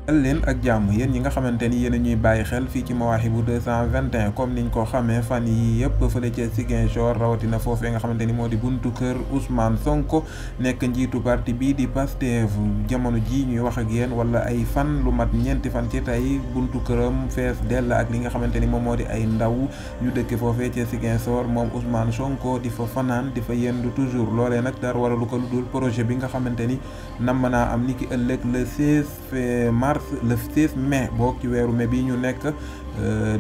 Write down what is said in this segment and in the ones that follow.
dal leen ak jàmm yéen ñi nga xamante ni yéen a ñuy bàyyi xel fii ci Mawahibou 221 comme niñ ko xamee fan yi yëpp fële ca Ziguinchor rawatina foofee nga xamante ni moo di buntu kër Ousmane Sonko nekk njiitu parti bii di Pastef jamono ji ñuy wax ak yéen wala ay fan lu mat ñeenti fan ci tey buntu këram fees dell ak li nga xamante ni moom moo di ay ndaw yu dëkk foofee ca Ziguinchor moom Ousmane Sonko di fa fanaan di fa yendu toujours loolee nag dara waralu ko lu dul projet bi nga xamante ni nam naa am ni ki ëllëg le 16 mars le 16 mai boog ci weeru mai bi ñu nekk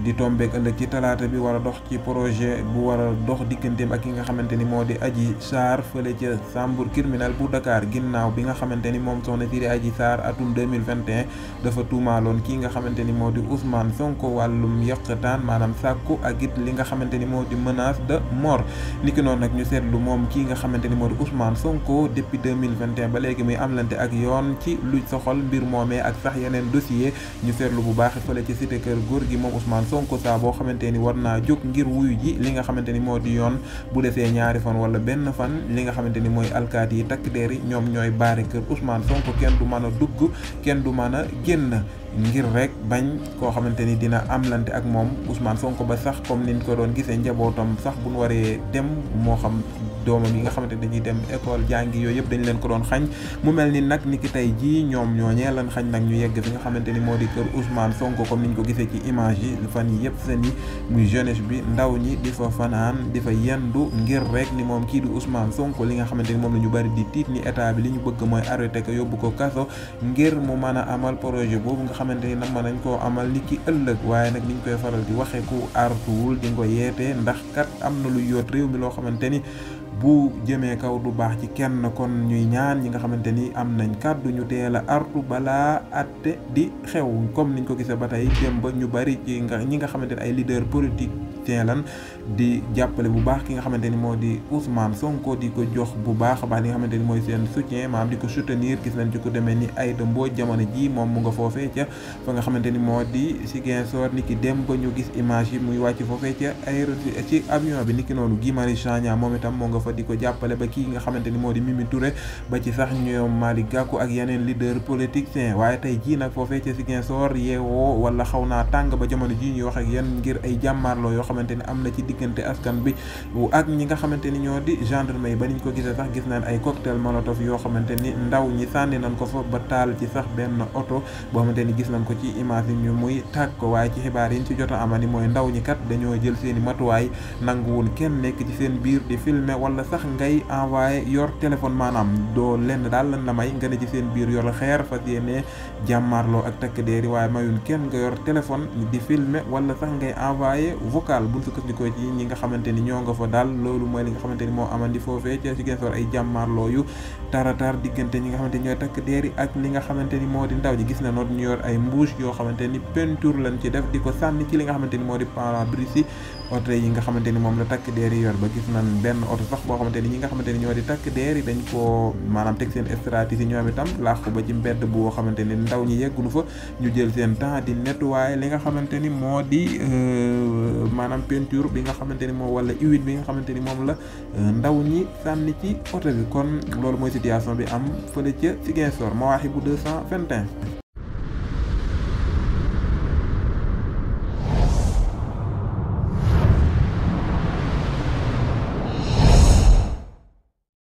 di tombeek ëllëg ci talaata bi war a dox ci projet bu war a dox digganteem ak ki nga xamante ni moo di Adji Sarr fële ca chambre criminelle bu Dakar ginnaaw bi nga xamante ni moom soxna si di Adji Sarr atum 2021 dafa tuumaaloon kii nga xamante ni moo di Ousmane Sonko wàllum yëqataan maanaam sàkku ak it li nga xamante ni moo di menace de mort niki noonu nag ñu seetlu moom kii nga xamante ni moo di Ousmane Sonko depuis 2021 ba léegi muy amlante ak yoon ci lu soxal mbir moomee ak sax yeneen dossier ñu seetlu bu baax fële ci cité kër góor gi moom Ousmane Sonko saa boo xamante ni war naa jóg ngir wuyu ji li nga xamante ni moo di yoon bu desee ñaari fan wala benn fan li nga xamante ni mooy alkaati yi takk der yi ñoom ñooy baare kër Ousmane Sonko kenn du mën a dugg kenn du mën a génn ngir rek bañ koo xamante ni dina amlante ak moom Ousmane Sonko ba sax comme niñ ko doon gisee njabootam sax buñ waree dem moo xam doomam yi nga xamante ni dañuy dem école jàngi yooyu yëpp dañ leen ko doon xañ mu mel ni nag ni ki tey jii ñoom ñooñee lan xañ nag ñu yegg fi nga xamante ni moo di kër Ousmane Sonko comme niñ ko gisee ci image yi fan yi yëpp seen yi muy jeunesse bi ndaw ñi di fa fanaan di fa yendu ngir rek ni moom kii di Ousmane Sonko li nga xamante ni moom la ñu bari di tiit ni état bi li ñu bëgg mooy arrêté ko yóbbu ko kaso ngir mu mën a amal projet boobu nga xamante ni nam nañ koo amal ni ki ëllëg waaye nag niñ koy faral di waxee ku artuwul di nga ko yeete ndax kat am na lu yoot réew mi loo xamante ni bu jëmee kaw du baax ci kenn kon ñuy ñaan ñi nga xamante ni am nañ kàddu ñu teel a artu balaa atte di xew comme niñ ko gisee ba tey dem ba ñu bari ci ñi nga xamante ni ay leader politique lan di jàppale bu baax ki nga xamante ni moo di Ousmane Sonko di ko jox bu baax a baax li nga xamante ni mooy seen soutien maanaam di ko soutenir gis nañ ci ku demee ni Aïda Mbodj jamono ji moom mu nga foofee ca fa nga xamante ni moo di Ziguinchor ni ki dem ba ñu gis image yi muy wàcc foofee ca ci avion bi ni ki noonu Guy Marius Sagna moom itam moo nga fa di ko jàppale ba kii nga xamante ni moo di Mimi Touré ba ci sax ñoom Malick Gakou ak yeneen leader politicien waaye tey jii nag foofee ca Ziguinchor yeewoo wala xaw naa tàng ba jamono ji ñuy wax ak yéen ngir ay jàmmaarloo yoo xamante ni am na ci diggante askan bi ak ñi nga xamante ni ñoo di gendarme yi ba niñ ko gisee sax gis nañ ay cocktail molotov yoo xamante ni ndaw ñi sànni nañ ko fa ba taal ci sax benn oto boo xamante ni gis nañ ko ci image yi ñu muy tàkk ko waaye ci xibaar yi ñu ci jot a amani mooy ndaw ñi kat dañoo jël seeni matuwaay nanguwul kenn nekk ci seen biir di filmer wala sax ngay envoyé yor téléphone maanaam doo lenn daal lan la may nga ne ci seen biir yor xeer fas yéene jàmmaarloo ak takk deeri waaye mayul kenn nga yor téléphone di filmer wala sax ngay envoyé vocal buñ sukkandikoo ci ñi nga xamante ni ñoo nga fa daal loolu mooy li nga xamante ni moo amandi foofee ca Ziguinchor ay jàmmaarloo yu taratar diggante ñi nga xamante ni ñooy takk deeri ak li nga xamante ni moo di ndaw ñi gis na noonu ñu yor ay mbuus yoo xamante ni peinture lañ ci def di ko sànni ci li nga xamante ni moo di pare-brise yi oto yi nga xamante ni moom la takk deer yi yor ba gis nañ benn oto sax boo xamante ni ñi nga xamante ni ñoo di takk deer yi dañ ko maanaam teg seen stratégie ñoom itam làqu ba ci mbedd boo xamante ni ndaw ñi yeggunu fa ñu jël seen temps di nettoyer li nga xamante ni moo di maanaam peinture bi nga xamante ni moom wala huile bi nga xamante ni moom la ndaw ñi sànni ci oto bi kon loolu mooy situation bi am fële ca Ziguinchor Mawahibou 221